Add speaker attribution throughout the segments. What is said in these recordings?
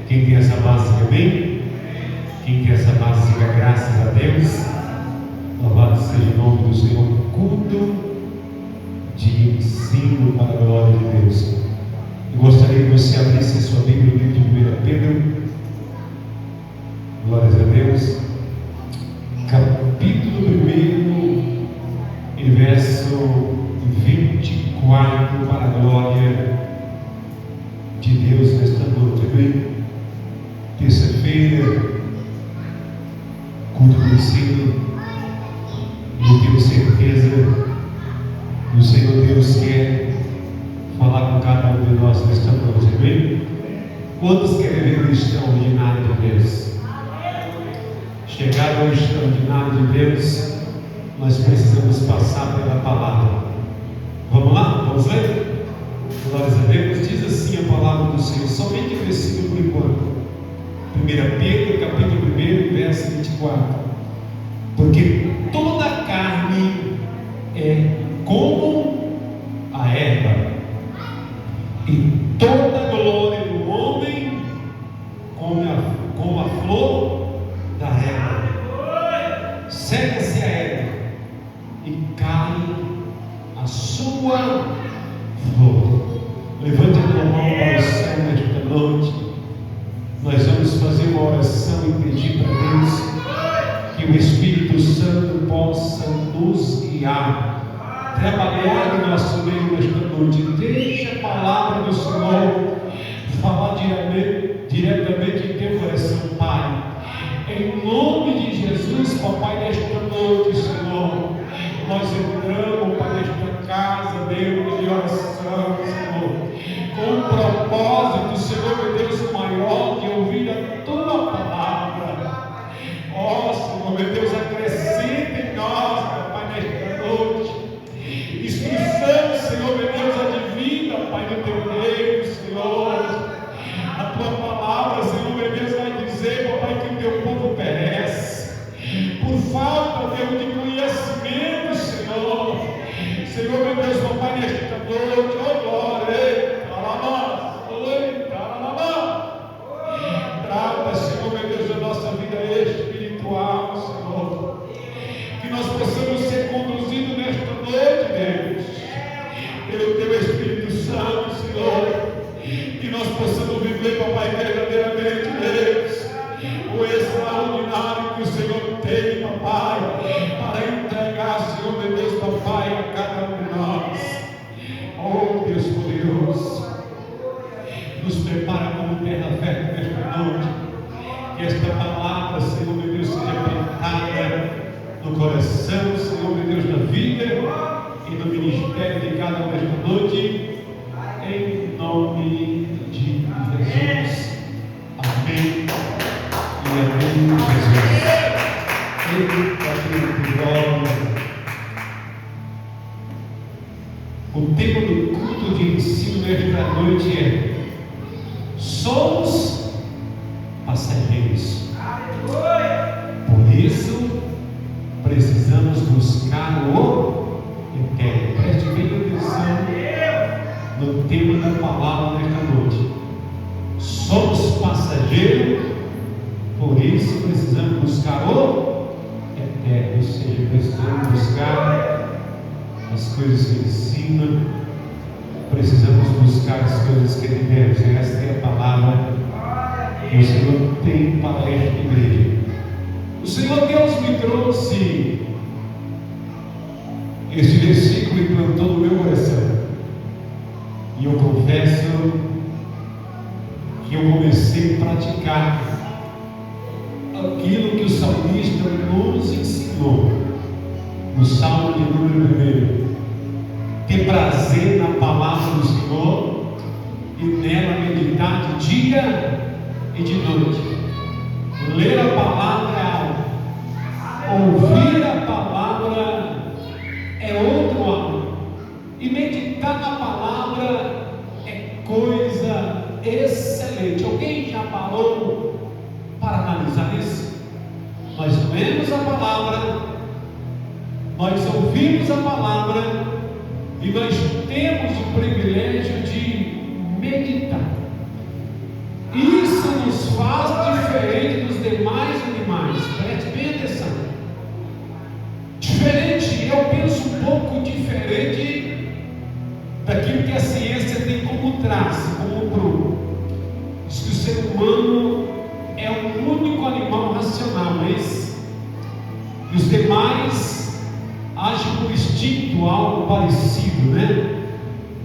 Speaker 1: Quem tem essa base, diga amém. Quem tem essa base, diga graças a Deus. Louvado seja o nome do Senhor. Culto de ensino para a glória de Deus. Eu gostaria que você abrisse a sua Bíblia no livro de 1 Pedro. Glórias a Deus. Capítulo 1 e verso 24, para a glória de Deus nesta noite. Amém? Terça-feira, culto de ensino. Eu tenho certeza que o Senhor Deus quer falar com cada um de nós nesta noite. Amém? Quantos querem ver o extraordinário de Deus? Chegar ao extraordinário de Deus, nós precisamos passar pela palavra. Vamos lá? Vamos ler? Glórias a Deus. Diz assim a palavra do Senhor, somente o versículo por enquanto. 1 Pedro, capítulo 1, verso 24. Porque toda a carne é como a erva, e toda a glória do homem como a flor da erva. Seca-se a erva e cai a sua flor. Levante a tua mão para o céu nesta noite. Nós vamos fazer uma oração e pedir para Deus que o Espírito Santo possa nos guiar, trabalhar no nosso meio nesta noite. Deixa a palavra do Senhor falar diretamente em teu coração, Pai. Em nome de Jesus, papai, nesta noite, Senhor, nós entramos, Pai, nesta casa, Deus, de oração, Senhor, com um propósito, Senhor, meu Deus, maior, de ouvir a tua palavra. Ó, Senhor, meu Deus, acrescenta em nós, Pai, nesta noite, instrução, Senhor, meu Deus, advinda, Pai, do teu reino, Senhor. A tua palavra, Senhor, meu Deus, vai dizer, papai, que o teu povo perece por falta, Deus, de conhecimento, Senhor. Senhor, meu Deus, papai, nesta noite, ó glória, trata, Senhor, meu Deus, da nossa vida espiritual, Senhor, que nós possamos ser conduzidos nesta noite, Deus, pelo teu Espírito Santo, Senhor, que nós possamos viver, papai, verdadeiramente, Deus, o extraordinário que o Senhor tem, papai, para entregar, Senhor, meu Deus, papai, a cada um de nós. Oh, Deus poderoso, nos prepara como terra fértil nesta noite. Que esta palavra, Senhor, meu Deus, seja plantada no coração, Senhor, meu Deus, na vida e no ministério de cada um nesta noite, em nome de Jesus. Amém e amém, Jesus. O tema do culto de ensino nesta noite é: somos passageiros. Por isso, precisamos buscar o eterno. Preste bem atenção no tema da palavra nesta noite. Somos passageiros, por isso precisamos buscar o eterno. Ou seja, precisamos buscar as coisas que ensina, precisamos buscar as coisas que Ele deve. Esta é a palavra que o Senhor tem para esta igreja. O Senhor Deus me trouxe este versículo e plantou no meu coração, e eu confesso que eu comecei a praticar aquilo que o salmista nos ensinou no Salmo de número 1: ter prazer na palavra do Senhor e nela meditar de dia e de noite. Ler a palavra, ouvir a palavra é outro amor, e meditar na palavra é coisa excelente. Alguém já parou para analisar isso? Nós lemos a palavra, nós ouvimos a palavra e nós temos o privilégio de meditar. Isso nos faz diferente dos demais animais. Preste bem atenção. Diferente, eu penso um pouco diferente daquilo que a ciência tem como traço, como prova. Diz que o ser humano é o único animal racional, mas e os demais agem por instinto, algo parecido, né?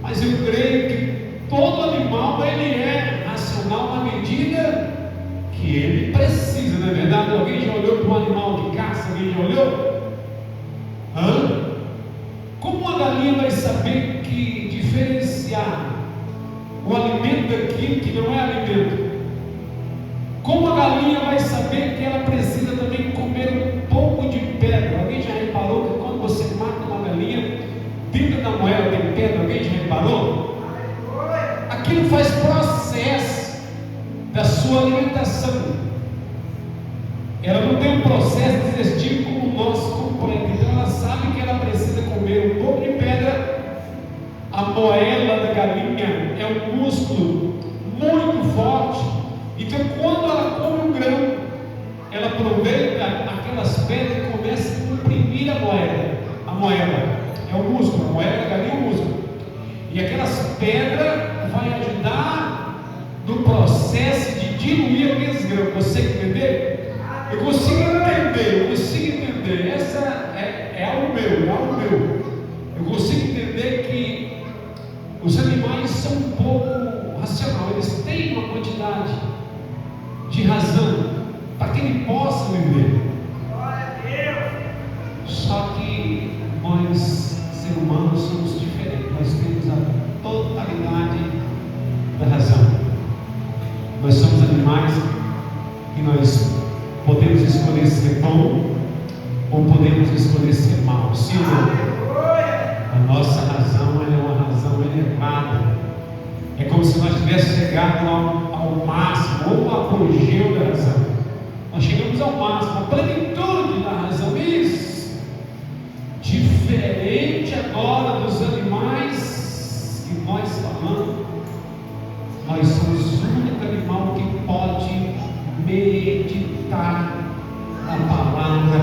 Speaker 1: Mas eu creio que todo animal ele é racional na medida que ele precisa, não é verdade? Alguém já olhou para um animal de caça? Alguém já olhou? Como uma galinha vai saber que diferenciar o alimento daquilo que não é alimento? Como a galinha vai saber que ela precisa também comer um pouco de pedra? Alguém já reparou que quando você mata uma galinha, dentro da moela tem pedra? Alguém já reparou? Aquilo faz processo da sua alimentação. Ela não tem um processo digestivo como o nosso completo. Então ela sabe que ela precisa comer um pouco de pedra. A moela da galinha é um músculo muito forte. Então quando ela come um grão, ela aproveita aquelas pedras e começa a comprimir a moela. A moela é o músculo, a moela da galinha é o músculo. E aquelas pedras vai ajudar no processo de diluir aqueles grãos. Você entender? Eu consigo entender. Essa é algo meu. Eu consigo entender que os animais são um pouco racionais. Eles têm uma quantidade de razão para que ele possa viver. Só que nós, seres humanos, somos diferentes. Nós temos a totalidade da razão. Nós somos animais e nós podemos escolher ser bom ou podemos escolher ser mal. Sim ou não? A nossa razão é uma razão elevada. É como se nós tivéssemos chegado ao máximo ou ao apogeu da razão. Nós chegamos ao máximo, a plenitude da razão. Isso. Diferente agora dos animais que nós falamos, nós somos o único animal que pode meditar a palavra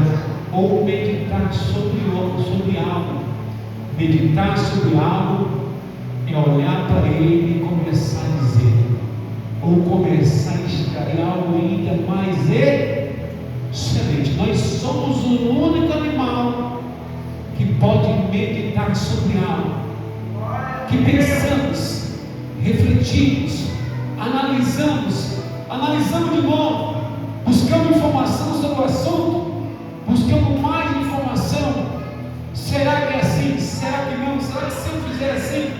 Speaker 1: ou meditar sobre algo. Meditar sobre algo é olhar para ele e começar a dizer, ou começar a extrair algo ainda mais excelente. Nós somos o único animal que pode meditar sobre algo, que pensamos, refletimos, analisamos de novo, buscamos informação sobre o assunto, buscamos mais informação. Será que é assim? Será que não? Será que se eu fizer assim,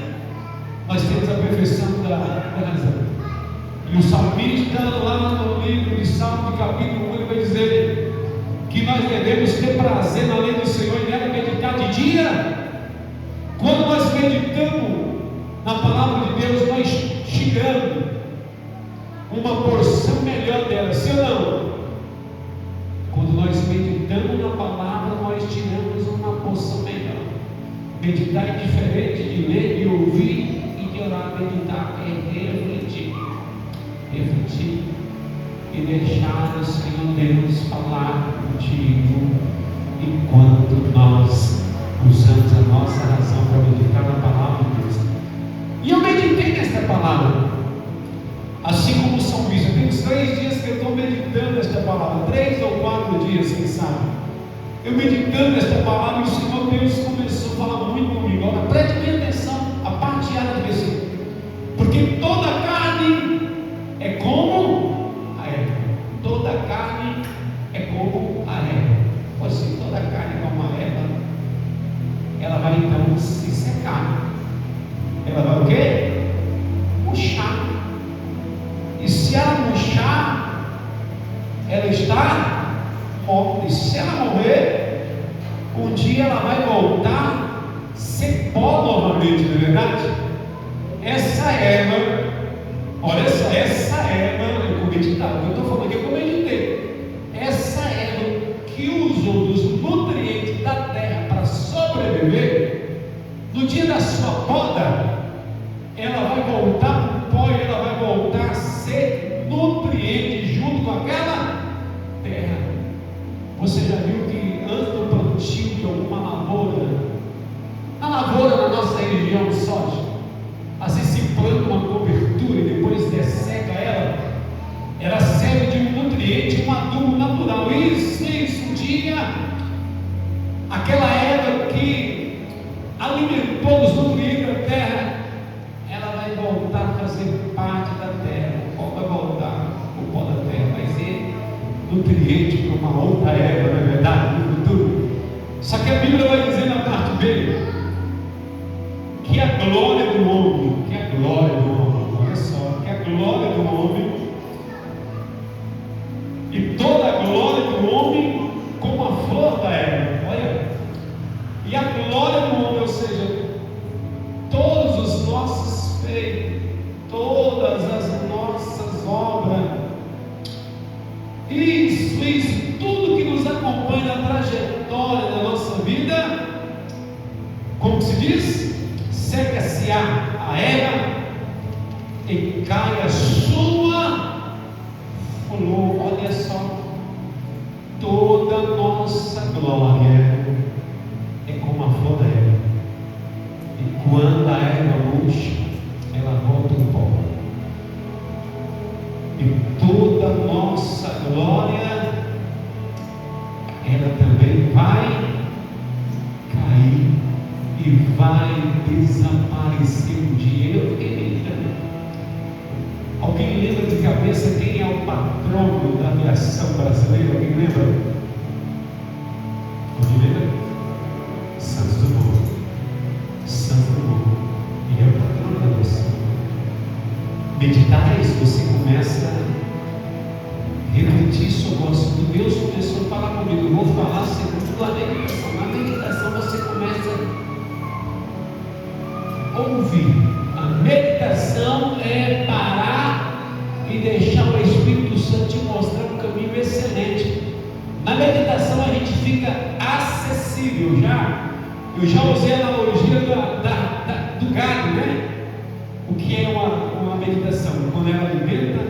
Speaker 1: nós temos a perfeição da razão? E o salmista, lá no livro de Salmo, de capítulo 1, ele vai dizer que nós devemos ter prazer na lei do Senhor e nela meditar de dia. Quando nós meditamos na palavra de Deus, nós chegamos uma porção melhor dela, sim ou não? Quando nós meditamos na palavra, nós tiramos uma porção melhor. Meditar é diferente de ler, de ouvir e de orar. Meditar é refletir e deixar o Senhor Deus falar contigo enquanto nós usamos a nossa razão para meditar na palavra de Deus. E eu meditei nesta palavra, assim como São Vítor. Tem uns 3 dias que eu estou meditando esta palavra, 3 ou 4 dias, quem sabe. Eu meditando nesta palavra, e o Senhor Deus começou a falar muito comigo. Agora preste bem atenção, a parte A do versículo. Porque toda carne é como a erva. Toda carne é como a erva. Pois se toda carne é como a erva, ela vai então se secar. Ela vai o quê? Murchar. E se ela murchar, ela está morta. E se ela morrer, um dia ela vai voltar a ser pó novamente, não é verdade? Essa erva, olha só, essa erva, eu meditava, eu estou falando aqui, eu meditei. Essa erva que usou dos nutrientes da terra para sobreviver, no dia da sua poda, ela vai voltar para o pó e ela vai voltar a ser uma soja. Às vezes se planta uma cobertura e depois desseca ela serve de um nutriente, um adubo natural. Isso, um dia, aquela erva que alimentou os nutrientes da terra, ela vai voltar a fazer parte da terra, vai voltar o pó da terra, vai ser nutriente para uma outra erva, não é verdade? No futuro. Só que a Bíblia vai dizer na parte B que a glória do homem, olha só, que a glória do homem e toda a glória do homem como a flor da erva, olha, e a glória do homem, ou seja, todos os nossos feitos, todas as nossas obras, isso, tudo que nos acompanha na trajetória da nossa vida, como se diz, seca-se a erva e cai a sua flor. Olha só, toda a nossa glória é como a flor da erva, e quando a erva murcha, ela volta em pó. E toda a nossa glória, ela também vai cair e vai desaparecer um dia. Eu fiquei lembrando. Alguém lembra de cabeça quem é o patrono da aviação brasileira? Alguém lembra? Alguém lembra? Santos Dumont. E é o patrono da aviação. Meditar isso, você começa a refletir sobre o assunto. Deus começou a falar comigo. Eu vou falar segundo a meditação. Na meditação você começa a ouvir. A meditação é parar e deixar o Espírito Santo te mostrar um caminho excelente. Na meditação a gente fica acessível. Eu já usei a analogia do gado, né? O que é uma meditação? Quando ela alimenta,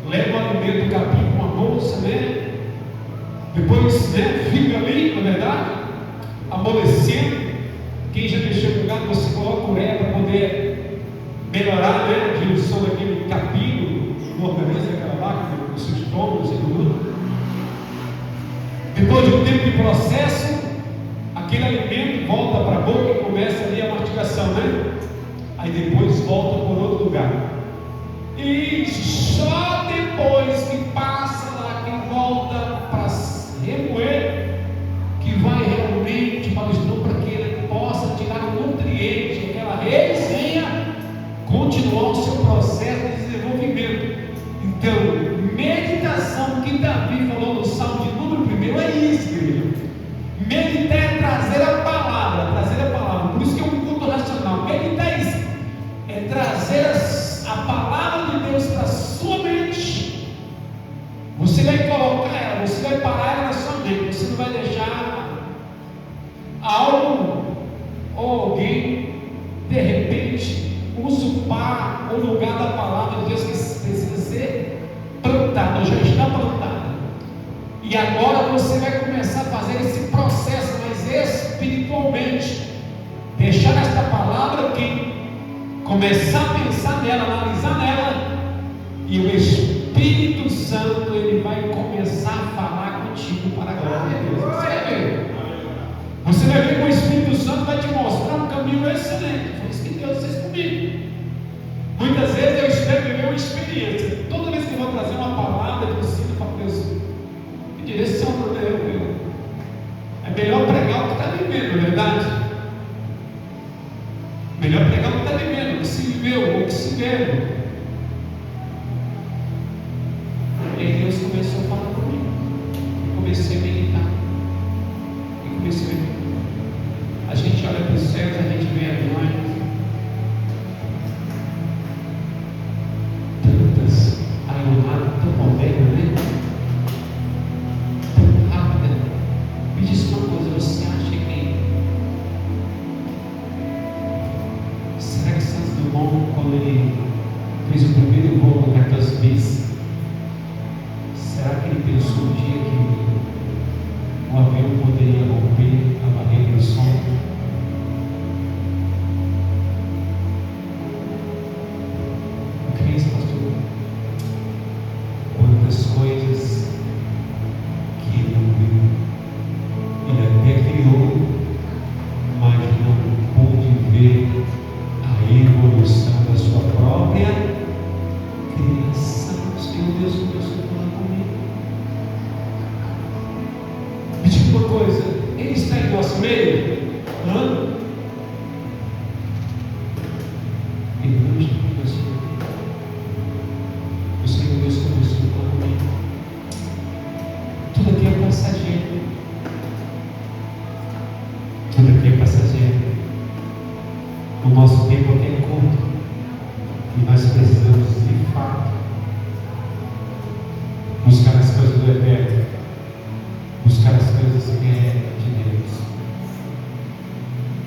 Speaker 1: leva o alimento do capim com uma bolsa, né? Depois, né, fica ali, na verdade, amolecendo. Quem já mexeu com gado, você coloca ureia para poder melhorar, né, a direção daquele capim no organismo daquela vaca, nos seus estômagos e tudo. Depois de um tempo de processo, aquele alimento volta para a boca e começa ali a mastigação, né? Aí depois volta por outro lugar. E só depois que passa lá, que volta para remoer, que vai realmente para o estômago, para que ele possa tirar o nutriente, aquela resenha, continuar o seu processo de desenvolvimento. Então, meditação que Davi falou no Salmo de número 1 é isso, igreja. Meditar é trazer a palavra, por isso que é um culto racional. Meditar é isso, é trazer a palavra de Deus para a sua mente. Você vai colocar ela, você vai parar ela na sua mente, você não vai deixar algo ou alguém de repente usurpar o lugar da palavra de Deus que precisa ser plantada, já está plantada. E agora você vai começar a fazer esse processo, mas espiritualmente, deixar esta palavra aqui, começar a pensar nela, analisar nela, e o Espírito Santo ele vai começar a falar contigo para a glória de Deus. Você vai ver que o Espírito Santo vai te mostrar um caminho excelente. Foi isso que Deus fez comigo. Muitas vezes eu espero viver uma experiência. Toda vez que eu vou trazer uma palavra, eu ensino para Deus. Me direciona, eu. É melhor pregar o que está vivendo, não é verdade? Melhor pregar o que está vivendo, o que se viveu, o que se vê. E aí Deus começou a falar comigo. Eu comecei a meditar. E comecei a meditar. A gente olha para os céus, a gente vê aviões. Tantas aeronaves tão modernas, né? Tão rápida. Me diz uma coisa, você acha que será que Santos Dumont, quando ele fez o primeiro voo com aquelas bis, será que ele pensou um dia que o avião poderia romper a barreira do som? plano. Ele não já começou. O Senhor Deus começou o plano. Tudo aqui é passageiro. Tudo aqui é passageiro. O nosso tempo aqui é curto. E nós precisamos, de fato, buscar as coisas do eterno. Buscar as coisas que é de Deus.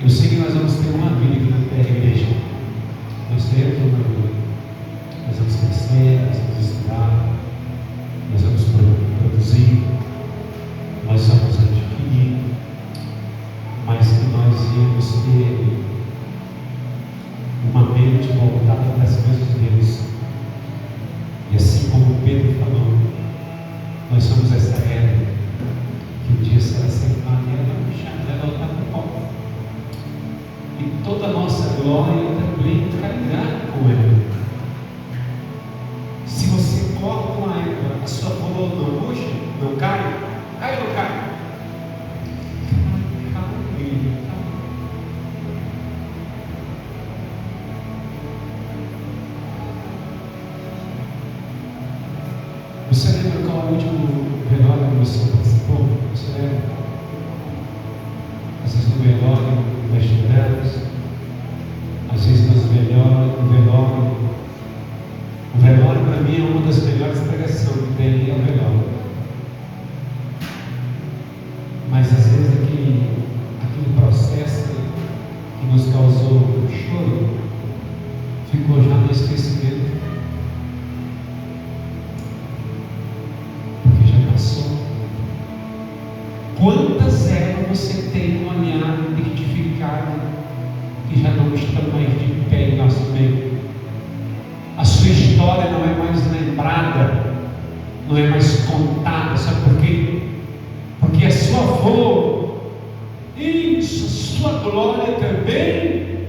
Speaker 1: Eu sei que nós vamos ter uma vida aqui na terra, igreja. Nós teremos uma vida. Nós vamos crescer, nós vamos estudar, nós vamos produzir, nós vamos adquirir, mas que nós íamos ter uma mente voltada para as coisas de Deus. E assim como Pedro falou, nós somos essa era que um dia será sentada e ela vai puxar, ela voltar para o pó. E toda a nossa glória também cairá com ela. Se você corta uma égua, a sua coroa não murcha, não cai? Cai ou não cai? Você lembra qual é o último velório que você participou? Você lembra? Às vezes no velório nós choramos, às vezes no velório. O velório para mim é uma das melhores pregações que tem, é o velório. Mas às vezes aquele processo que nos causou choro ficou já no esquecimento. Quantas ervas você tem olhado, identificado, que já não estão mais de pé em nosso meio? A sua história não é mais lembrada, não é mais contada, sabe por quê? Porque a sua flor, isso, a sua glória também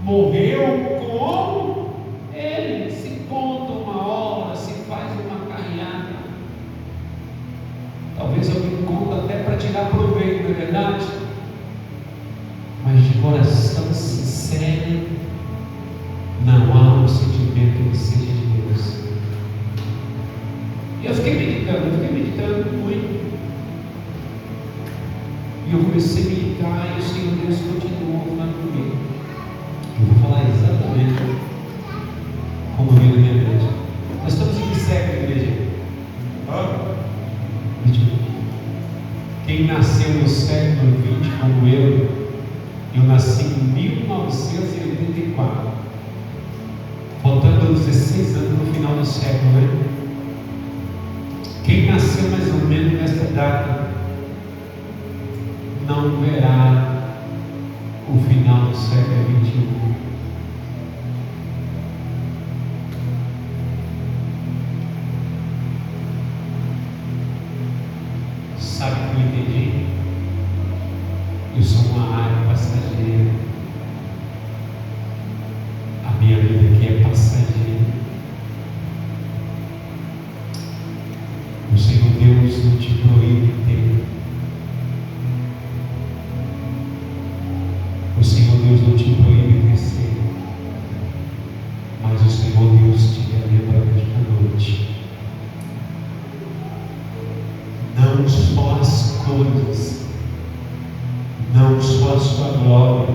Speaker 1: morreu como ele. Se conta uma hora, se faz uma carreata. Talvez alguém conta até para tirar proveito, não é verdade? Mas de coração sincero, não há um sentimento que seja de Deus. E eu fiquei meditando muito. E eu comecei a meditar e o Senhor Deus continuou falando comigo. Eu vou falar exatamente como veio na minha mente. Nós estamos em que século, igreja? Quem nasceu no século XX como eu nasci em 1984, faltando 16 anos no final do século, né? Quem nasceu mais ou menos nessa data não verá o final do século XXI. Sabe o que eu entendi? Eu sou uma área passageira. A minha vida aqui é passageira. O Senhor Deus não te proíbe ter. O Senhor Deus não te proíbe crescer. Mas o Senhor Deus te relembra nesta noite. Não só as coisas, não só a sua glória,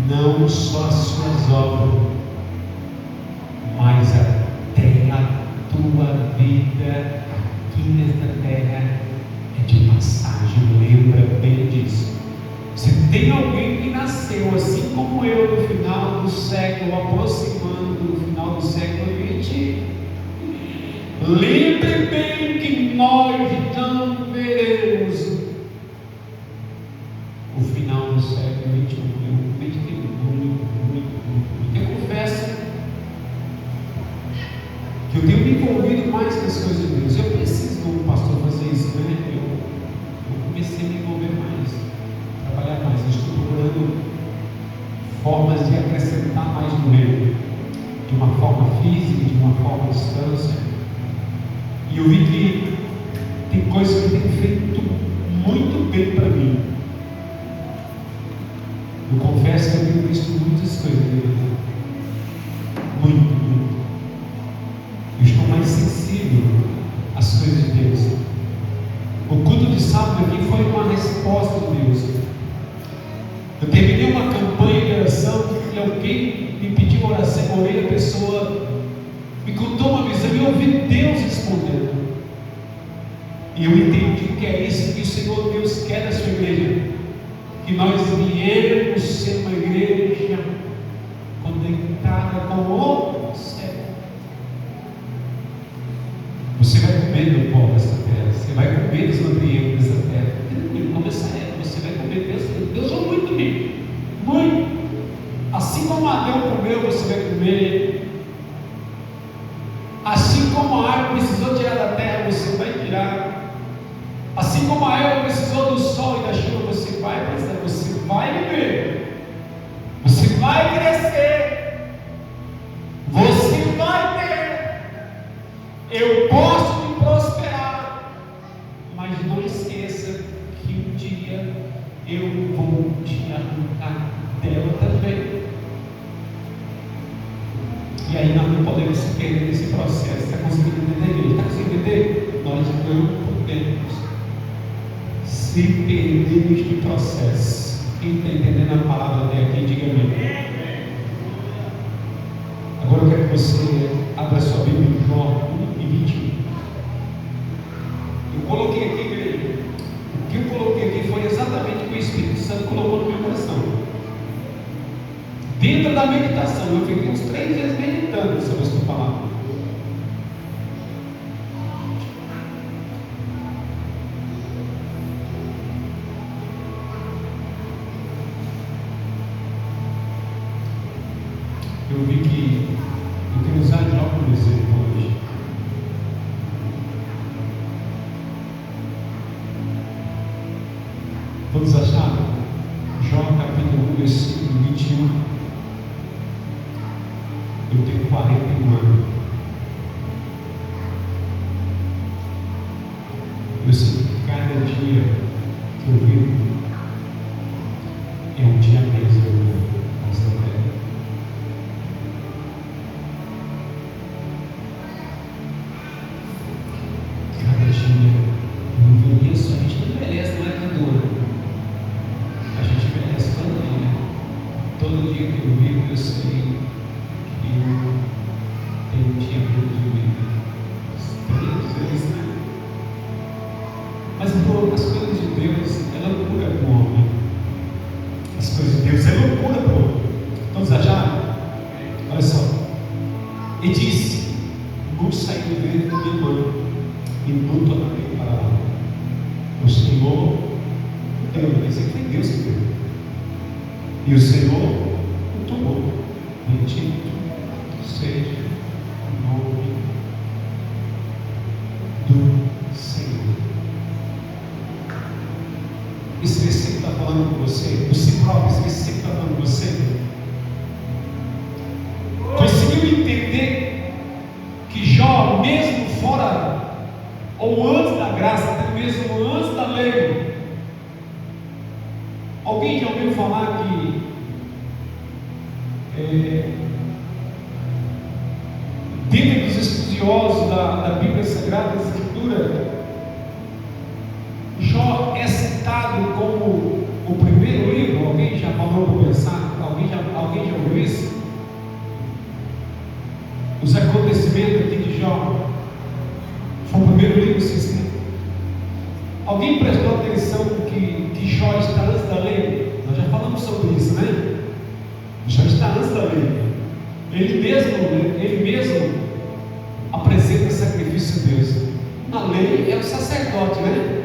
Speaker 1: não só as suas obras, mas até a tua vida aqui nesta terra é de passagem. Lembra bem disso. Se tem alguém que nasceu assim como eu no final do século, aproximando do final do século XX, lembre bem que nós não veremos o final do século XXI. Eu meditei muito. Eu confesso que eu tenho me envolvido mais com as coisas de Deus. Eu preciso, como pastor, fazer isso, né? Eu comecei a me envolver mais, trabalhar mais. Eu estou procurando formas de acrescentar mais no reino, de uma forma física, de uma forma à distância. E eu vi que tem coisas que tem feito muito bem para mim. Eu confesso que eu tenho visto muitas coisas na minha vida. Muito. Eu estou mais sensível às coisas de Deus. O culto de sábado aqui foi uma resposta de Deus. Eu terminei uma campanha de oração e alguém me pediu oração, orei, a pessoa me contou uma visão e eu ouvi Deus respondendo. E eu entendi que é isso que o Senhor Deus quer da sua igreja. Que nós viemos ser uma igreja conectada com o céu. Você vai comer do pó dessa terra, você vai comer dos nutrientes dessa terra. Como essa é, você vai comer. Deus ama muito mim, muito. Assim como Adão comeu, você vai comer. Assim como a árvore precisou tirar da terra, você vai tirar. Assim como a erva precisou do sol e da chuva, você vai precisar, você vai viver, você vai crescer, você vai ter. Eu posso me prosperar, mas não esqueça que um dia eu vou te arrancar dela também. E aí nós não podemos se perder nesse processo. Está conseguindo entender? Está conseguindo entender? Nós não podemos se perder neste processo. Quem está entendendo a palavra até aqui, diga amém. Agora eu quero que você abra sua Bíblia em Jó 1 e 21. Eu coloquei aqui, igreja. O que eu coloquei aqui foi exatamente o que o Espírito Santo colocou no meu coração. Dentro da meditação, eu fiquei uns 3 dias meditando sobre essa palavra. Eu vi que eu quero usar Jó como exemplo hoje. Todos acharam? Jó capítulo 1, versículo 21. Eu tenho 41 anos. Eu sinto que cada dia que eu vivo é um dia mesmo nessa terra. Cada dia eu envelheço, a gente não envelhece, não é que dura. A gente envelhece todo dia. Todo dia que eu vivo, eu sei que eu tenho um dia de vida. Mas as coisas de Deus é loucura para o homem. As coisas de Deus é loucura para o homem. Todos acharam? Olha só. E disse: não saí do ventre da minha mãe e não tornarei para lá. O Senhor deu. Esse aqui foi Deus que deu. E o Senhor o tomou. Bendito seja o nome do Senhor. Esse versículo está falando com você, por si próprio, esse versículo está falando com você. Conseguiu entender que Jó, mesmo fora, ou antes da graça, até mesmo antes da lei, alguém já ouviu falar que dentro dos estudiosos da Bíblia Sagrada, da Escritura, Jó é citado como o primeiro livro? Alguém já falou para pensar? Alguém já ouviu isso? Os acontecimentos aqui de Jó foi o primeiro livro a ser escrito. Alguém prestou atenção que Jó está antes da lei? Nós já falamos sobre isso, né? Jó está antes da lei. Ele mesmo apresenta sacrifício a Deus. Na lei é o sacerdote, né?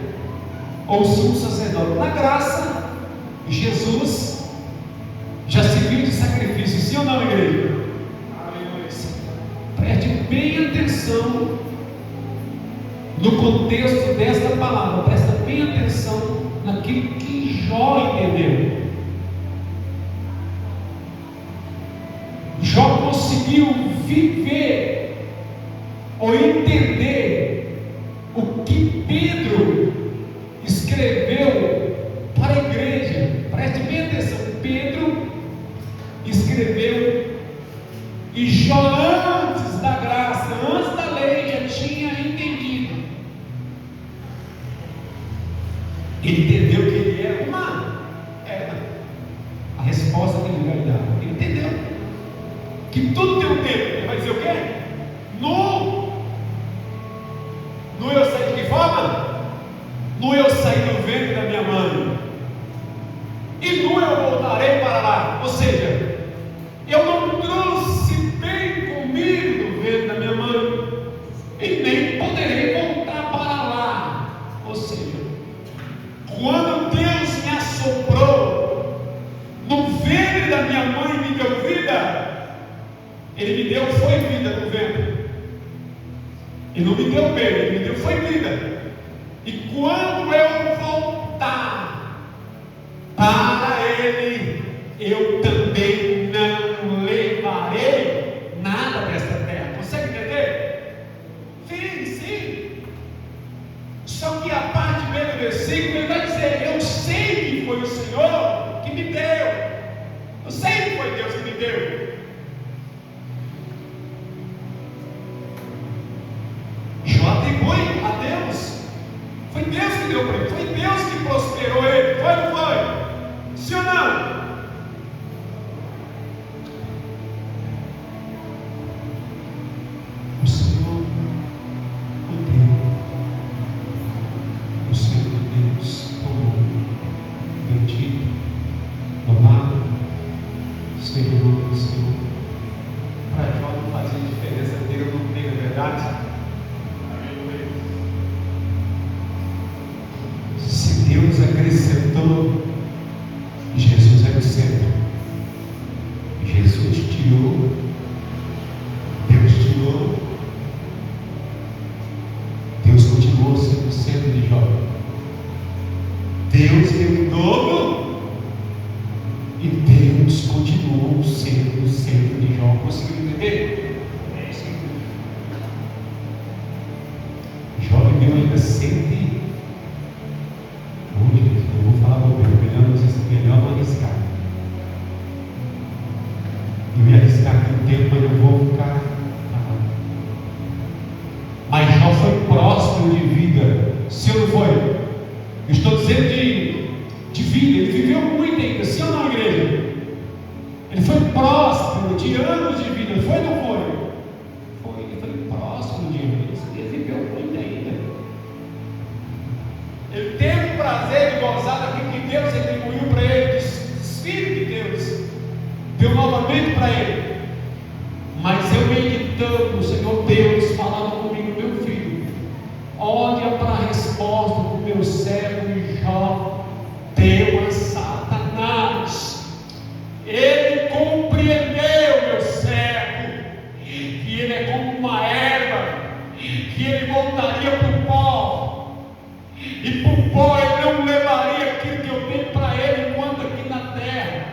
Speaker 1: Ou o sumo sacerdote. Na graça, Jesus já serviu de sacrifício, sim ou não, igreja? Preste bem atenção no contexto desta palavra, presta bem atenção naquilo que Jó entendeu. Jó conseguiu viver ou entender o que Pedro escreveu para a igreja. Preste bem atenção. Pedro resposta que ele vai dar. Ele entendeu que tudo tem um tempo. Ele vai dizer o quê? Nu eu saí de que forma? Nu eu saí do ventre da minha mãe, e nu eu voltarei para lá. Ou seja, eu não trouxe bem comigo do ventre da minha mãe, e nem poderei voltar para lá. Ou seja, quando Deus me assoprou no ventre da minha mãe e me deu vida, Ele me deu foi vida no ventre. Ele não me deu bem, Ele me deu foi vida. E quando eu voltar para Ele, eu também não levarei nada desta terra. Consegue entender? Sim. Só que a parte B do versículo, ele vai dizer: eu sei que foi o Senhor que me deu. Eu sei que foi Deus que me deu. Jó atribui a Deus. Foi Deus que deu para ele. Foi Deus que prosperou ele. Foi ou não foi? Sim ou não? O Senhor o deu. O Senhor Deus tomou. Bendito, louvado seja o nome do Senhor. Para Jó não fazia diferença ter ou não ter, na verdade. Se Deus acrescentou, Jesus é o centro. Jesus tirou, Deus tirou, Deus continuou sendo o centro de Jó. Deus deu em dobro e Deus continuou sendo o centro de Jó. Conseguiu entender? Jó viveu ainda sempre. Eu vou falar para o melhor não arriscar. Eu ia arriscar aqui um tempo, mas eu vou ficar. Mas Jó foi próspero de vida. Sim ou não foi? Eu estou dizendo de vida. Ele viveu muito ainda. Sim ou não, igreja? Ele foi próspero de anos de vida. Foi ou não foi? Foi. Ele foi próspero de anos. Ele viveu muito ainda. Ele teve o prazer de gozar daquilo que Deus atribuiu para ele, do Espírito de Deus, deu novamente para ele. Mas eu meditando, o Senhor Deus falando comigo: meu filho, olha para a resposta do meu servo Jó deu a Satanás. Ele compreendeu, meu servo, que ele é como uma erva, que ele voltaria para o pó, e para o pó ele não levaria aquilo que eu tenho para ele enquanto aqui na terra.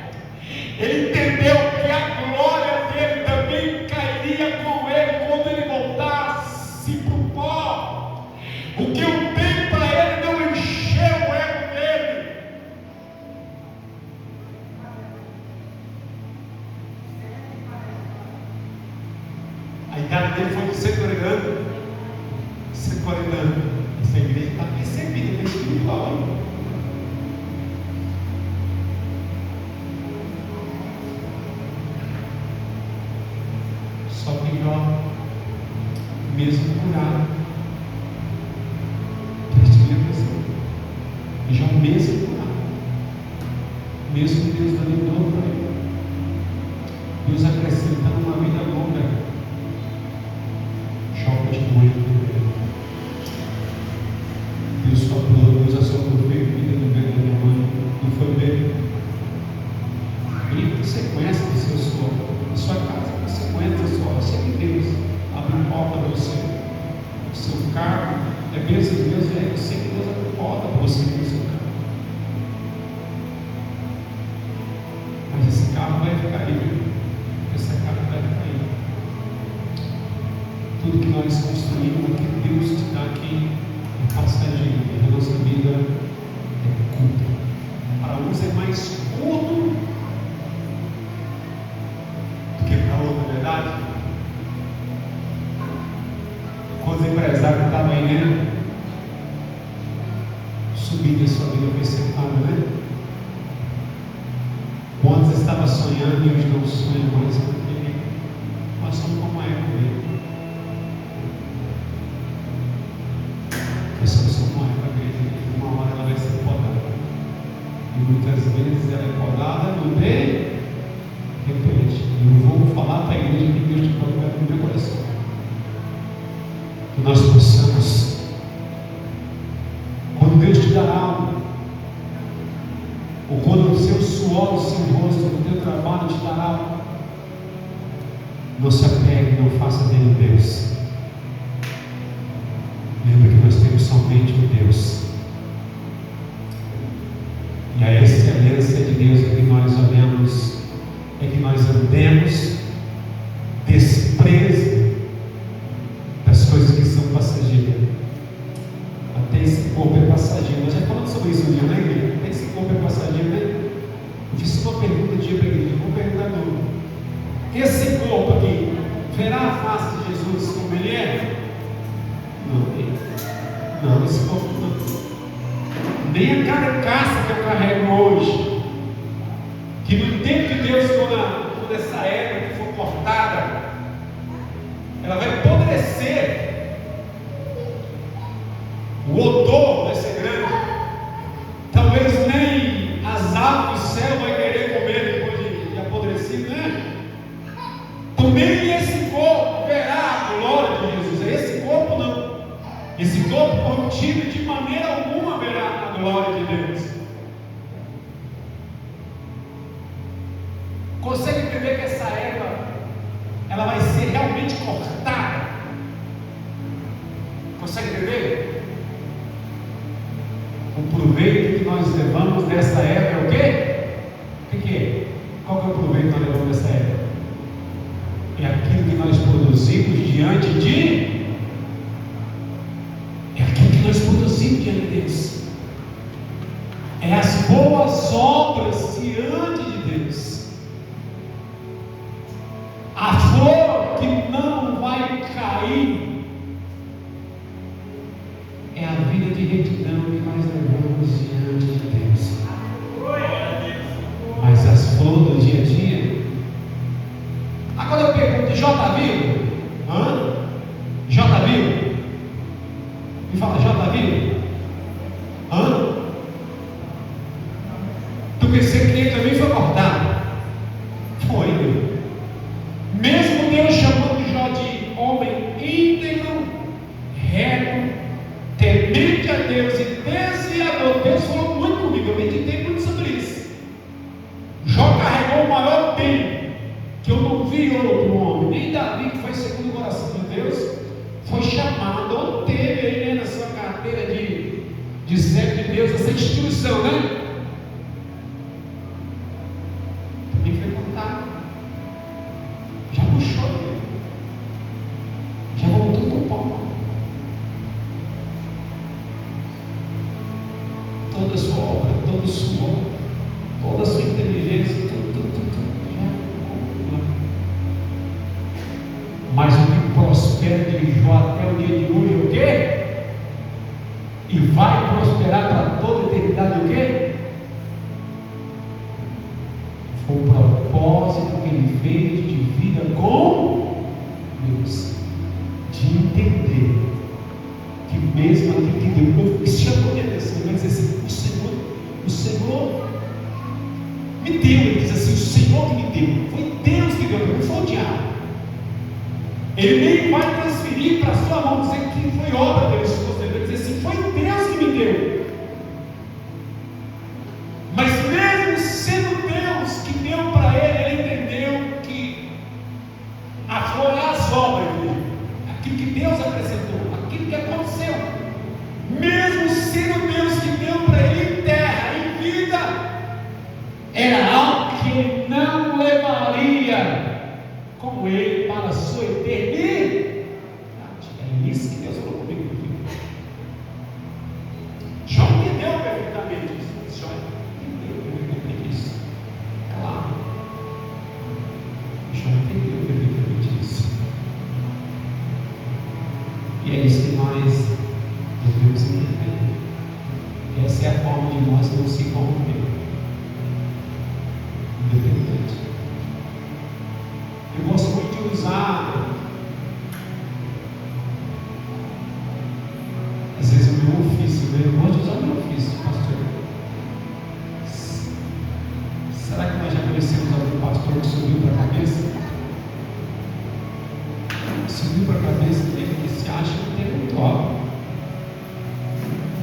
Speaker 1: Ele entendeu que a glória dele também cairia com ele quando ele voltasse para o pó. O que eu tenho para ele não encheu o ego dele. A idade dele foi de 140 anos. 140 anos. Essa igreja está percebida, está espiritual. Só que Jó, mesmo curado, preste atenção, Jó mesmo curado, mesmo Deus dando dom para ele, Deus acrescentando uma vida longa, Jó continua indo. Deus soprou, Deus assoprou vida no ventre da minha mãe, não foi bem. E sequência da sua casa, a sequência da sua, você que Deus abre porta para você, o seu cargo, é bênção de Deus, é você que Deus abre porta para você no seu carro. Mas esse carro vai ficar aí, essa casa vai ficar aí. Tudo que nós construímos, o que Deus te dá aqui, é passageiro. A nossa vida é curta. Para uns é mais curto do que para outros, é verdade? Quando os empresários estavam aí, né? Subindo a sua vida, percebendo, né? Quantos estavam sonhando e hoje não sonham mais, porque nós somos como a Eva mesmo. Nós somos como a Eva mesmo, que uma hora ela vai ser podada. E muitas vezes ela é podada no de repente. Eu vou falar para a igreja que Deus te coloca no meu coração. Que nós possamos, quando Deus te dá algo, ou quando o seu suor, o seu rosto, o teu trabalho te dará algo, não se apegue, não faça dele Deus. Lembra que nós temos somente um Deus. E a excelência de Deus é que nós olhamos, é que nós andemos desprezo das coisas que são passageiras. Até esse corpo é passageiro. Nós já falamos sobre isso um dia, né, igreja? Até esse corpo é passageiro, né? Eu fiz uma pergunta um dia para a igreja, vou perguntar de novo. Esse corpo aqui verá a face de Jesus como ele é? Não, esse corpo não. Nem a carcaça que eu carrego hoje, que no tempo de Deus, quando essa erva for cortada, ela vai apodrecer. O odor vai ser grande. Talvez nem as aves do céu vai querer comer depois de apodrecido, né? Também esse corpo verá a glória de Jesus. Esse corpo não. Esse corpo corruptível de maneira alguma verá a glória de Deus. Consegue entender que essa erva ela vai ser realmente cortada? Consegue entender? O proveito que nós levamos dessa erva é o quê? O que é? Qual que é o proveito que nós levamos dessa erva? É aquilo que nós produzimos diante de Deus. É as boas obras diante de Deus. A flor que não vai cair é a vida de retidão que nós levamos diante de Deus. Mas as flores do dia a dia. Agora eu pergunto, Jó está vivo? Jó está vivo? Me fala, Jó está vivo? Tu pensei que ele também foi cortado? Foi, meu. Mesmo Deus chamando Jó de homem íntegro, reto, temente a Deus e desviador. Deus falou muito comigo, eu meditei muito sobre isso. Jó carregou o maior bem que eu não vi outro homem, nem Davi, que foi segundo o coração de Deus, foi chamado, ou teve aí, né, na sua carteira de servo de Deus, essa instituição, né? Também foi contado. Já puxou ele. Já voltou para o pau. Toda a sua obra, todo o suor, toda a sua inteligência, tudo. Mas o que prospera de Jó até o dia de hoje é o quê? E vai prosperar para toda a eternidade o quê? Foi o propósito que ele fez de vida com Deus, de entender que mesmo aquilo que Deus me chamou de atenção, ele vai dizer assim: o Senhor me deu. Ele diz assim: o Senhor que me deu, foi Deus que deu, não foi o diabo. Ele nem vai transferir para a sua mão, dizer que foi obra dele. Ele vai dizer assim: foi Deus que me deu. Mas mesmo sendo Deus que deu para ele, ele entendeu que a flor é as obras dele, aquilo que Deus apresentou, aquilo que aconteceu. Mesmo sendo Deus que deu para ele em terra, em vida, era algo que ele não levaria com ele para a sua eternidade. É isso que Deus falou comigo. Jó entendeu perfeitamente isso. Jó entendeu perfeitamente isso. Claro. Jó entendeu perfeitamente isso. E é isso que nós devemos entender. Essa é a forma de nós não se corromper. Será que nós já conhecemos algum pastor que subiu para a cabeça? Subiu para a cabeça dele que se acha intelectual.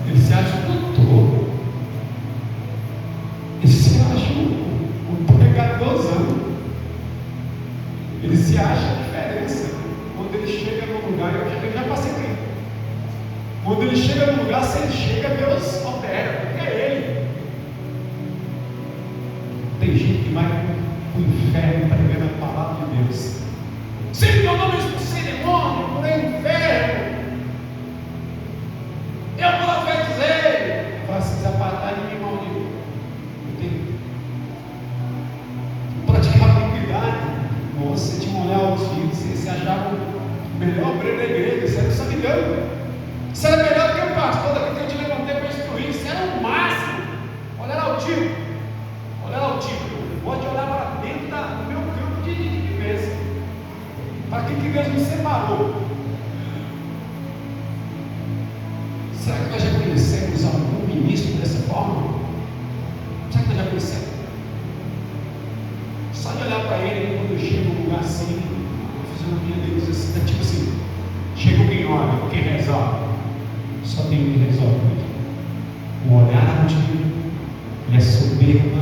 Speaker 1: Ele se acha doutor. Ele se acha um pregadorzão. Ele se acha a diferença. Quando ele chega no lugar, eu já passei por isso. Quando ele chega no lugar, se ele chega, Deus opera, porque é ele. Tem gente que vai para o inferno pregando a palavra de Deus. Sim, eu não me expulsei demônio por inferno. Eu profetizei. Fala assim, desapatar de mim, maldito. Eu tenho que praticar a iniquidade. Nossa, você tinha um olhar altivo, você se achava o melhor obreiro da igreja, você era sabidão. Você era melhor do que o pastor daqui que eu te levantei para instruir. Você era o máximo. Olhar altivo. Olhar altivo. Pode olhar para dentro do meu campo de vivência. Para que Deus me separou. Será que nós já conhecemos algum ministro dessa forma? Será que nós já conhecemos? Só de olhar para ele quando eu chego num lugar assim, a fisionomia dele diz assim, tipo assim, chega quem ora, quem resolve. Só tem um que resolve. O olhar altivo e a soberba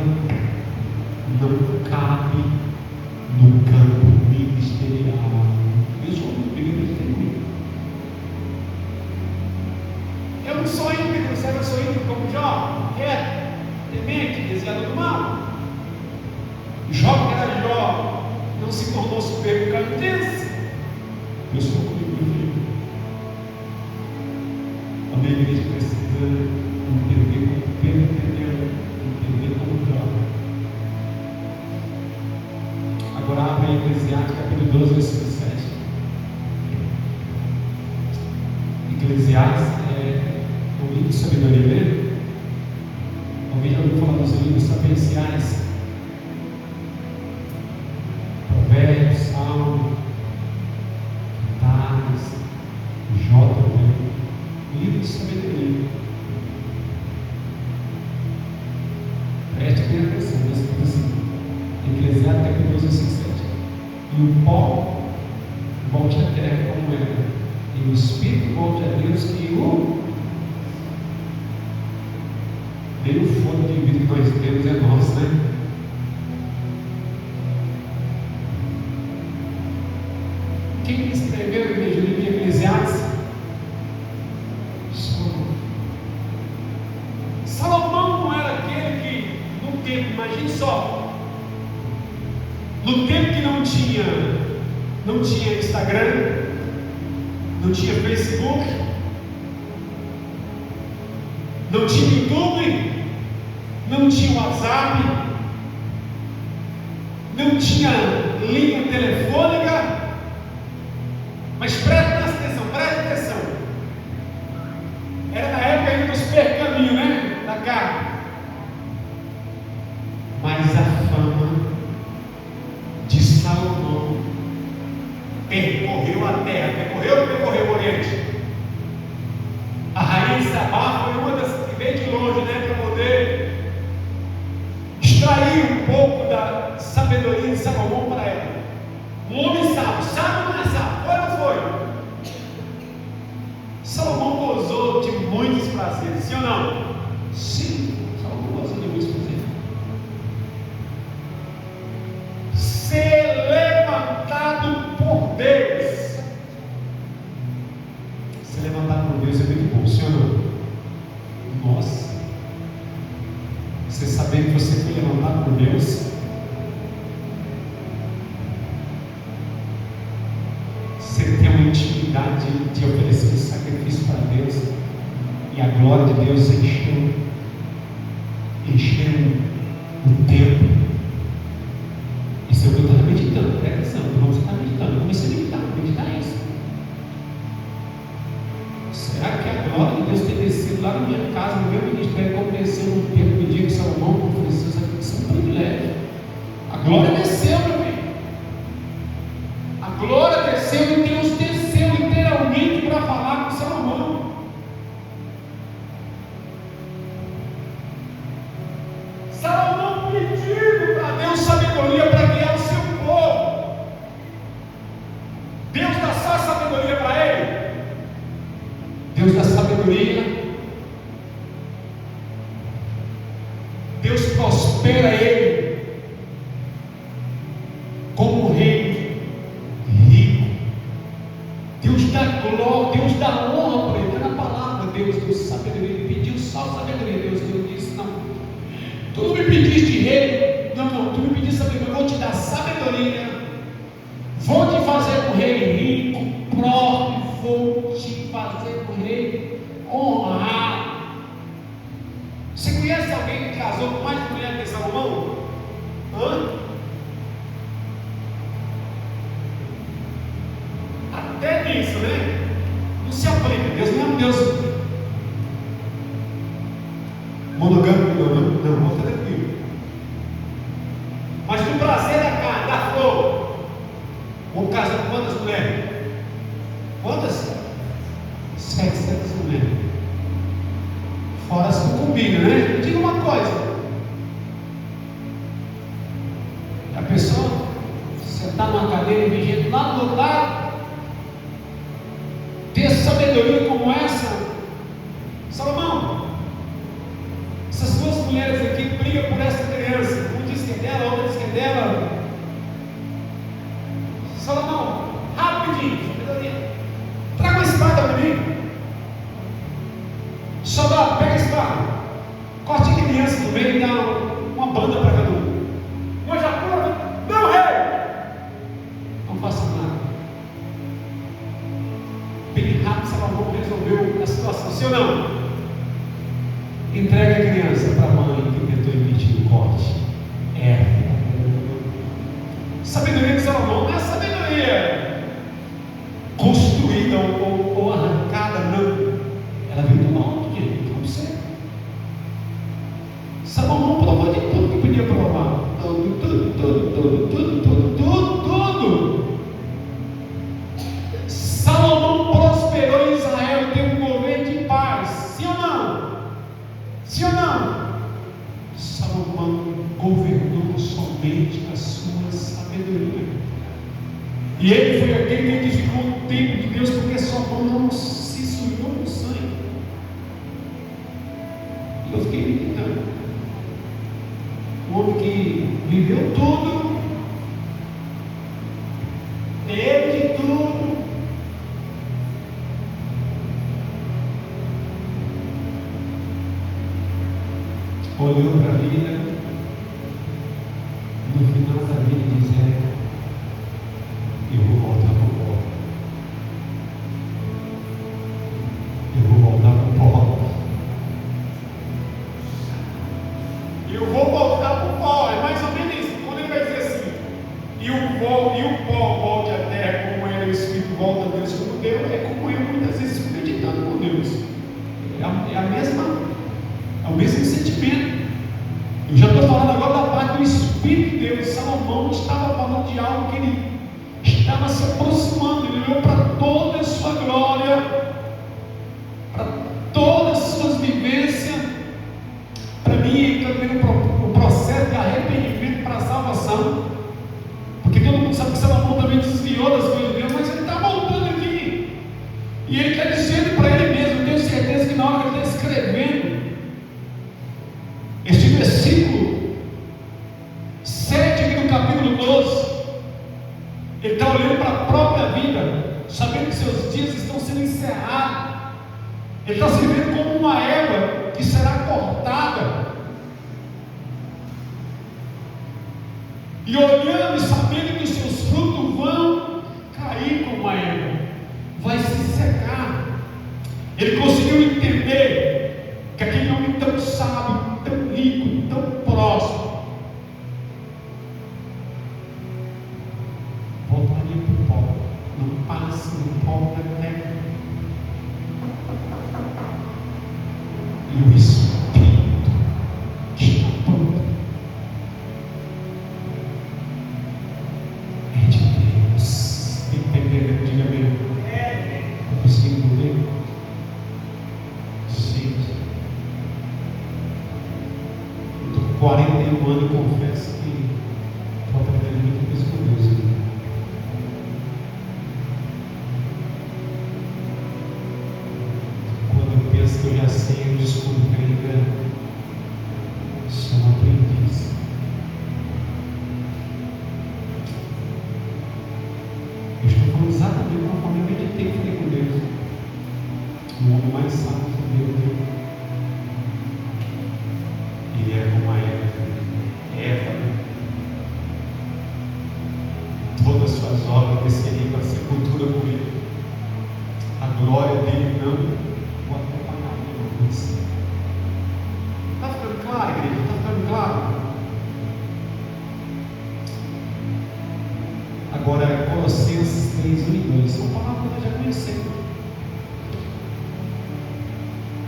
Speaker 1: não cabe no campo ministerial. Eu sou muito bem. Eu não sou íntegro, sabe? Eu sou íntegro como Jó, temente, desviado do mal. Jó, que era Jó, não se tornou soberbo por causa disso. Eu sou comigo, meu filho. A minha igreja precisa entender como Pedro entendeu, entender como Jó. Agora abre em Eclesiastes capítulo 12, versículo 7. Eclesiastes é um livro de sabedoria, né? Alguém já ouviu falar dos livros sapienciais? Provérbios, Salmo, Cantares, Jó também. Livro de sabedoria. Preste bem atenção, mas assim, Eclesiastes capítulo 12, versículo 7. E o pó volte à terra como era, e o Espírito volte a Deus que o deu o fogo de vida que nós temos é nosso, né? Quem escreveu o livro de Eclesiastes? Salomão não era aquele que, no tempo, imagine só, no tempo que não tinha Instagram, não tinha Facebook, não tinha YouTube, não tinha WhatsApp, não tinha linha telefônica, mas preste atenção, era na época ainda dos pergaminhos, né, da carne, mas a fama de Salomão percorreu a terra, percorreu o Oriente. A rainha Sabá foi uma das que veio de longe, né, para poder extrair um pouco da sabedoria de Salomão para ela. Um homem sábio, sábio não é sábio, foi ou não foi? Salomão gozou de muitos prazeres, sim ou não? Sim, Salomão gozou de muitos prazeres. Ser levantado por Deus. Ser levantado por Deus é muito bom, sim ou não? Nossa, você saber que você foi levantado por Deus, você tem uma intimidade de oferecer um sacrifício para Deus, e a glória de Deus encheu o tempo. Isso é o que eu estava meditando, presta atenção, você está meditando, eu comecei a meditar isso. Será que a glória de Deus tem descido lá na minha casa, no meu ministério, como desceu no tempo do dia que Salomão ofereceu sacrifício? Isso é um privilégio. A glória desceu, meu filho. A glória desceu e Deus desceu literalmente para falar com Salomão. Salomão pedindo
Speaker 2: pediste rei, não, tu me pediste sabedoria, eu vou te dar sabedoria, vou te fazer um rei rico, próspero, vou te fazer um rei honrado. Você conhece alguém que casou com mais mulher que Salomão? Até nisso, né? Não se aplica. Deus não é um Deus monogâmico, não, vou fazer aquilo. Mas no prazer da carne, da flor, vamos casar com quantas mulheres? Quantas? 700 mulheres. Fora as concubinas, né? Me diga uma coisa. A pessoa sentar numa cadeira e vir gente lá do outro lado, ter sabedoria como essa. Salomão, essas duas mulheres aqui brigam por essa criança. Um diz que é dela, outro diz que é dela. Salomão, rapidinho, sabedoria. Traga uma espada para mim. Soldado, pega a espada. Corte a criança no meio e dá uma banda para cada um. Uma já pula. Não, rei! Não faça nada. Bem rápido, Salomão resolveu a situação, sim ou não? Entrega a criança para a mãe que tentou impedir o corte. Sabedoria de Salomão não é sabedoria construída ou arrancada, não. Ela veio do alto, gente, como você. Salomão provou de tudo que podia provar. Tudo. Salomão prosperou em Israel e teve um governo de paz. Sim ou não? Sim ou não? Salomão governou somente a sua sabedoria. E ele foi aquele que edificou o templo de Deus, porque Salomão não se sujou no sangue. E eu fiquei meditando. Um homem que viveu tudo, teve de tudo, olhou para a vida, no final da vida diz: eu vou voltar para o pó. Eu vou voltar para o pó. Eu vou voltar para o pó. É mais ou menos isso. Quando ele vai dizer assim: e o pó volte à terra como era, o Espírito volta a Deus como Deus, é como eu muitas vezes fico meditando com Deus. É o mesmo sentimento. Eu já estou falando agora da parte do Espírito de Deus. Salomão estava falando de algo que ele estava se aproximando. Ele olhou para toda a sua glória, para todas as suas vivências. Para mim, ele está vendo o processo de arrependimento para a salvação, porque todo mundo sabe que Salomão também desviou das coisas de Deus, mas ele está voltando aqui, e ele está dizendo para ele mesmo. Eu tenho certeza que na hora que ele está escrevendo este versículo 7 aqui no capítulo 12, ele está olhando para a própria vida, sabendo que seus dias estão sendo encerrados. Ele está se vendo como uma erva que será cortada, e olhando e sabendo que os seus frutos vão cair como uma erva, vai se secar. Ele conseguiu entender que aquele homem tão sábio, tão rico, tão próximo, voltaria para o pó. Não passe no pó da terra. E o Espírito está pronto. É de Deus. Entendeu? Diga mesmo. Não consigo entender. Gente, eu estou com 41 anos e confesso que estou aprendendo muito coisa com Deus. Quando eu penso que eu já sei, eu descubro que ainda sou um aprendiz. Eu estou falando exatamente conforme eu meditei que falei com Deus. O homem mais sábio que Deus deu. Ele é como a erva. suas obras desceria para a sepultura com ele. A glória dele não o acompanharia. Está ficando claro, igreja? Está ficando claro? Agora, Colossenses 3, 1 e 2. São palavras que nós já conhecemos.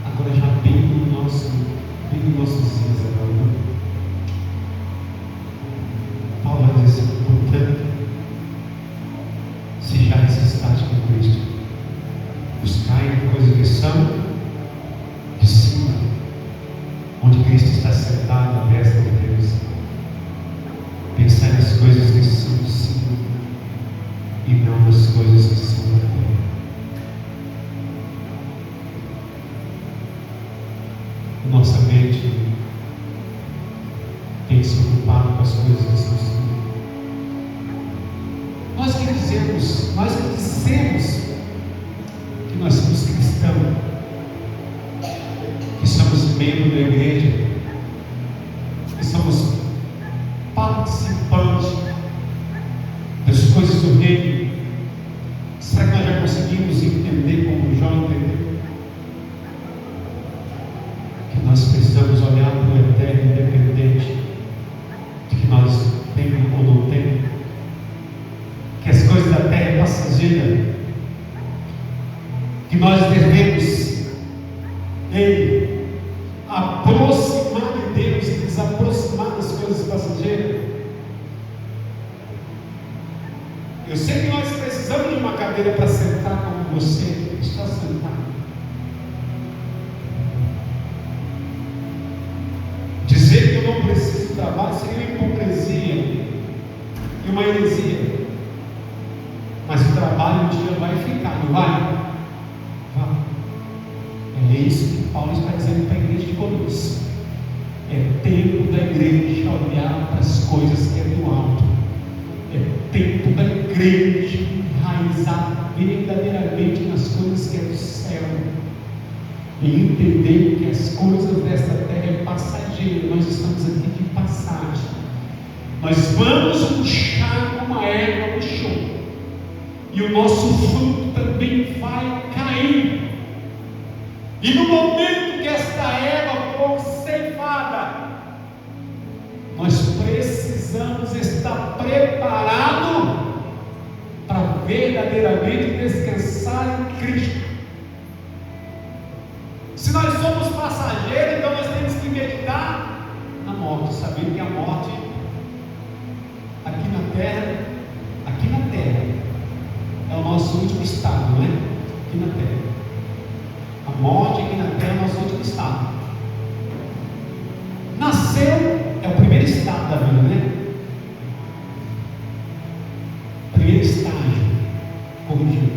Speaker 2: Agora, já bem no nossos dias agora. Paulo vai dizer assim: portanto, se já ressuscitais com Cristo, buscai coisas que são de cima, onde Cristo está sentado à destra de Deus. Pensai nas coisas que são de cima e não nas coisas que são da terra. Nossa mente tem se ocupado com as coisas que são de cima. Nós que dissemos que nós somos cristãos, que somos membros da igreja, que somos participantes das coisas do reino, será que nós já conseguimos entender como Jó entendeu? Que nós precisamos olhar para o eterno independente de que nós temos ou não temos, que as coisas da terra é passageira, que nós devemos aproximar de Deus e desaproximar das coisas passageiras. Eu sei que nós precisamos de uma cadeira para sentar como você está sentado. Dizer que eu não preciso de trabalho seria uma hipocrisia e uma heresia. Mas o trabalho um dia vai ficar, não vai? Vai. É isso que Paulo está dizendo para a igreja de Colossos. É tempo da igreja olhar para as coisas que é do alto. É tempo da igreja enraizar verdadeiramente nas coisas que é do céu. E entender que as coisas desta terra é passageira. Nós estamos aqui de passagem. Nós vamos murchar como a erva murchou. E o nosso fruto também vai cair. E no momento que esta erva for ceifada, nós precisamos estar preparados para verdadeiramente descansar em Cristo. Se nós somos passageiros, então nós temos que meditar na morte, sabendo que a morte aqui na terra é o nosso último estado, não é? Aqui na terra. A morte aqui na terra é o nosso último estado. Nasceu é o primeiro estado da vida, né? Primeiro estágio, corrigindo.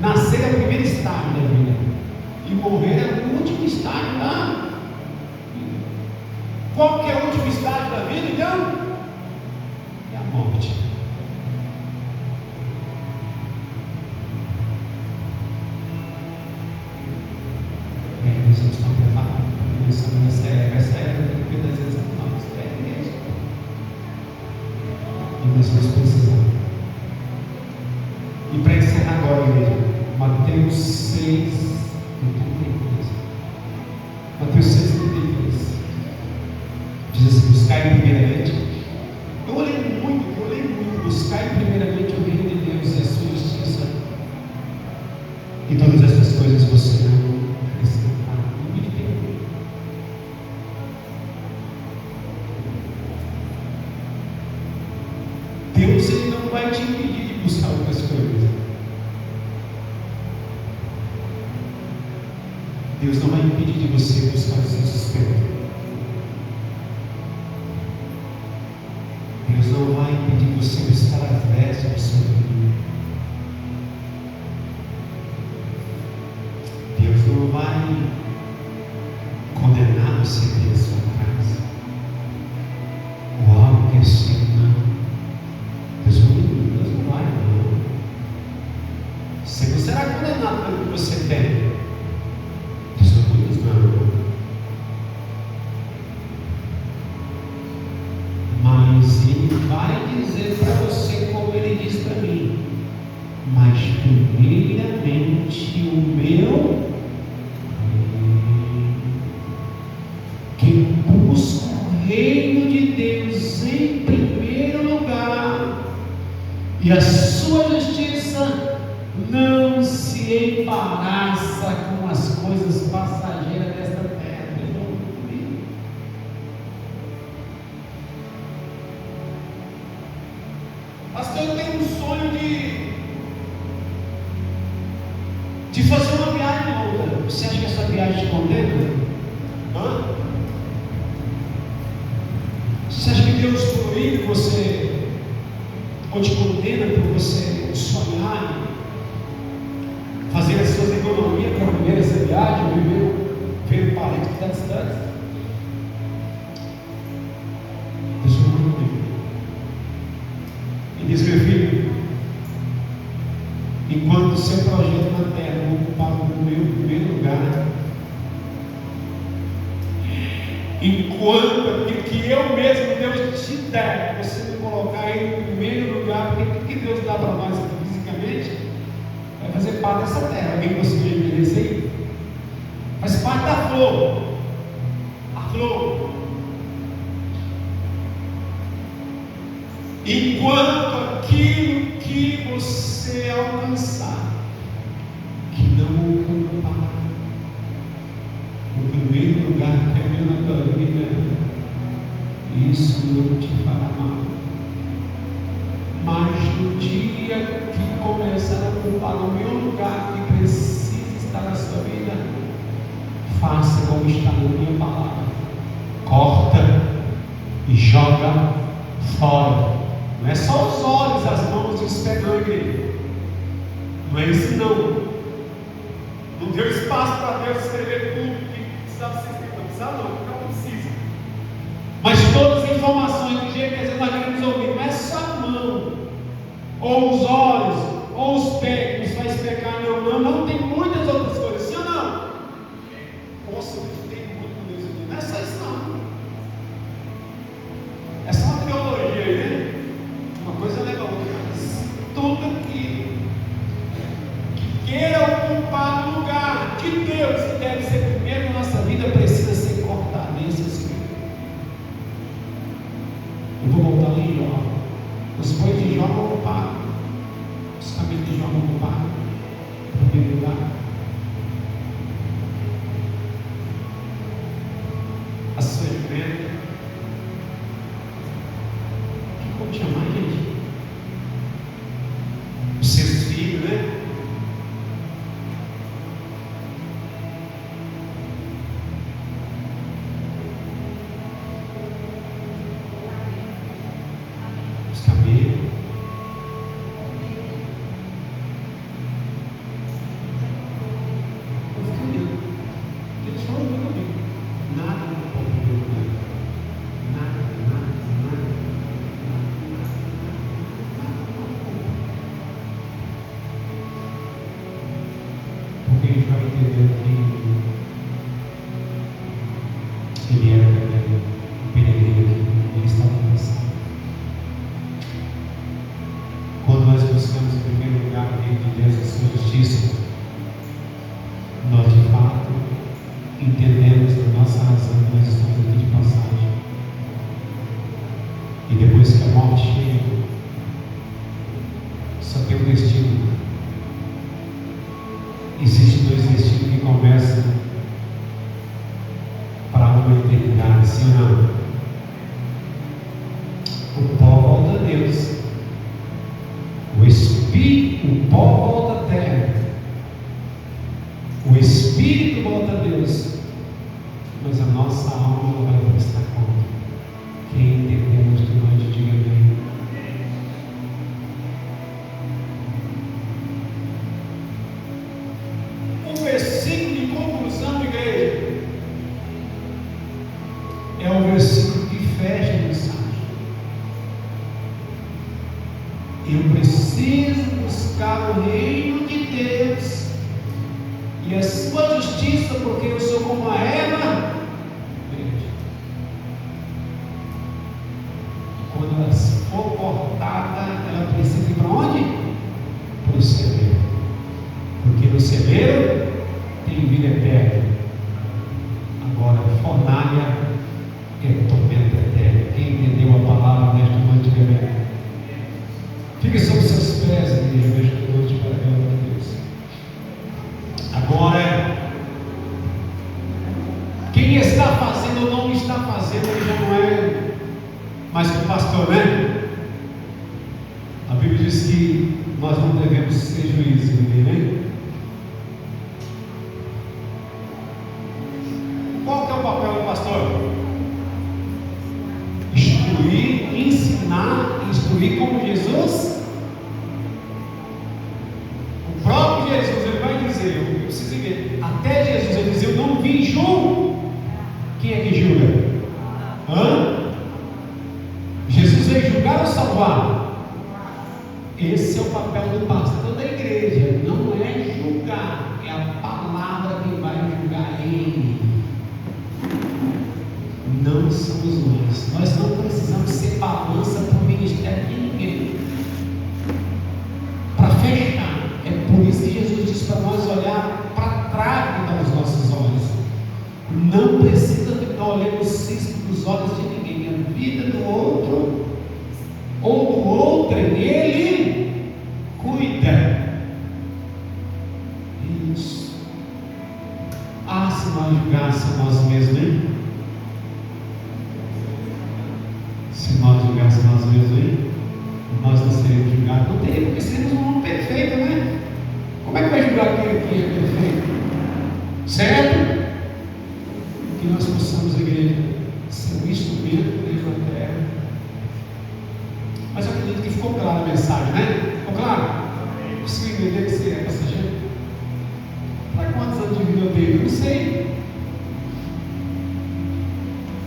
Speaker 2: Nascer é o primeiro estágio da vida. E morrer é o último estágio da vida. Qual que é o último estágio da vida, então? É a morte. Vocês estão preparados para começar nessa era de verdadeira novas técnicas. E nós vamos precisar. E para encerrar agora, igreja, Mateus 6, 32. Mateus 6, 32. Diz assim: buscai primeiramente. Eu olhei muito, buscai primeiramente o reino de Deus e a sua justiça. E todas essas coisas você não. Deus ele não vai te impedir de buscar outras coisas. Deus não vai impedir de você buscar o seu sustento. Deus não vai impedir de você buscar as vestes do seu filho. Deus não vai condenar você ter a sua casa. O algo que é seu, não. Deus não vai, não. Você não será condenado pelo que você tem. Deus não. Mas Ele vai dizer para você como Ele diz para mim. mas primeiramente o meu reino. Quem busca o reino de Deus em primeiro lugar e a sua justiça, não se embaraça com as coisas passageiras desta terra. Pastor, eu tenho um sonho de fazer uma viagem longa. Você acha que essa viagem te condena? Você acha que Deus proíbe você, ou te condena por você sonhar, fazer as suas economias para viver essa viagem, ou ver o parente que está distante? Deus não proíbe. E diz: meu filho, enquanto o seu projeto na terra não ocupar o meu primeiro lugar, enquanto aquilo que eu mesmo, Deus te der, você não colocar ele no primeiro lugar, porque o que Deus dá para nós aqui fisicamente vai fazer parte dessa terra. Alguém conseguiu entender isso aí? Faz parte da flor. A flor. Enquanto aquilo que você alcançar, que não ocupar o primeiro lugar que é na tua vida, isso não te fará mal. Mas no dia que começar a ocupar o meu lugar que precisa estar na sua vida, faça como está na minha palavra: corta e joga fora. Não é só os olhos, as mãos e os pés, não, igreja. Não é isso não. Não deu espaço para Deus escrever tudo que precisava ser escrito. Não precisava não precisa. Mas todas as informações do jeito que nós queremos ouvir, não é só a mão, ou os olhos, ou os pés que nos faz pecar, não tem muitas outras coisas, sim ou não? Poxa, tem muito com Deus aqui. Não é só isso não. É só uma teologia aí, né? Uma coisa legal. Tudo aqui que queira ocupar o lugar de Deus, que deve ser primeiro na nossa vida, precisa ser cortado nesse espírito. Eu vou voltar ali em Jó. Os bois de Jó vão ocupar, os caminhos de Jó vão ocupar o primeiro lugar. A sua igreja, como chamar, gente? Os seus filhos, né? Os cabelos. Eu fiquei olhando. Eles falam muito comigo. Nada no povo de Deus. Nada. Porque a gente vai entender que ele era um peregrino aqui, ele estava pensando. Quando nós buscamos em primeiro lugar o reino de Deus e a sua justiça, nós de fato entendemos a nossa razão que nós estamos aqui de passagem. E depois que a morte chega, só tem um destino. Existem dois destinos que começam para uma eternidade, sim ou não? O pó volta a Deus, o pó volta à terra, o espírito volta a Deus, mas a nossa alma não vai prestar conta. Quem entendemos de nós, diga amém. O versículo de conclusão, igreja, é o versículo que fecha a mensagem. Eu preciso buscar o reino de Deus e a sua justiça, porque eu sou como a erva verde. Quando ela for cortada, ela precisa ir para onde? Para o céu. Fique sobre seus pés, igreja, veja a noite para a glória de Deus. Agora, quem está fazendo ou não está fazendo, ele já não é mais que o pastor, né? A Bíblia diz que nós não devemos ser juízes, né? Qual que é o papel do pastor? Instruir, ensinar, instruir como Jesus. O próprio Jesus, ele vai dizer, eu preciso ver, até Jesus ele diz, eu não vim julgo. Quem é que julga? Jesus veio julgar ou salvar? Esse é o papel do pastor da igreja, não é julgar, é a palavra que vai julgar ele. Não somos nós não precisamos ser balança para o ministério de ninguém. Para fechar, é por isso que Jesus diz para nós olhar para trás dos nossos olhos. Não precisa ficar olhando o cisco dos olhos de ninguém. A vida do outro ou do outro, ele cuida. Isso. Se nós julgássemos nós mesmos, hein? Se nós julgássemos nós mesmos, hein? Nós não seríamos julgados. Não teríamos, porque seríamos um homem perfeito, né? Como é que vai julgar aquele que é perfeito? Certo? Que nós possamos, igreja, ser um instrumento de Deus na terra. Mas eu acredito que ficou clara a mensagem, né? Ficou claro? Consigo entender que você é passageiro? Para quantos anos de vida eu tenho? Eu não sei.